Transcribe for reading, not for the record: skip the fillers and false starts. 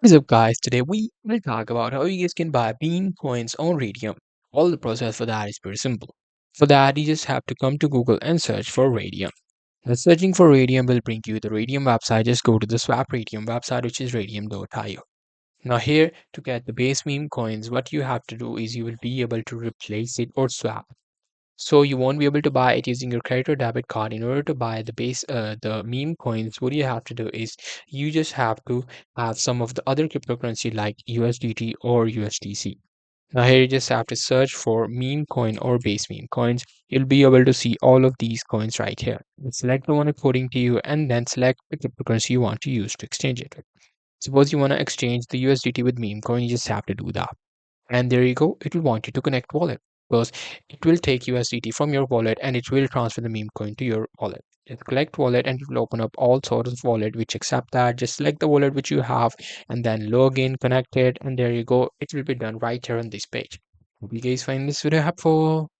What's up, guys? Today we will talk about how you guys can buy meme coins on Raydium. All the process for that is pretty simple. For that, you just have to come to Google and search for Raydium. Now, searching for Raydium will bring you the Raydium website. Just go to the Swap Raydium website, which is radium.io. Now, here to get the base meme coins, what you have to do is you will be able to replace it or swap. So you won't be able to buy it using your credit or debit card. In order to buy the meme coins, what you have to do is you just have to have some of the other cryptocurrency like USDT or USDC. Now here you just have to search for meme coin or base meme coins. You'll be able to see all of these coins right here. Select the one according to you and then select the cryptocurrency you want to use to exchange it with. Suppose you want to exchange the USDT with meme coin, you just have to do that. And there you go, it will want you to connect wallet because it will take USDT from your wallet and it will transfer the meme coin to your wallet. Just collect wallet and it will open up all sorts of wallet which accept that. Just select the wallet which you have and then log in, connect it, and there you go. It will be done right here on this page. Hope you guys find this video helpful.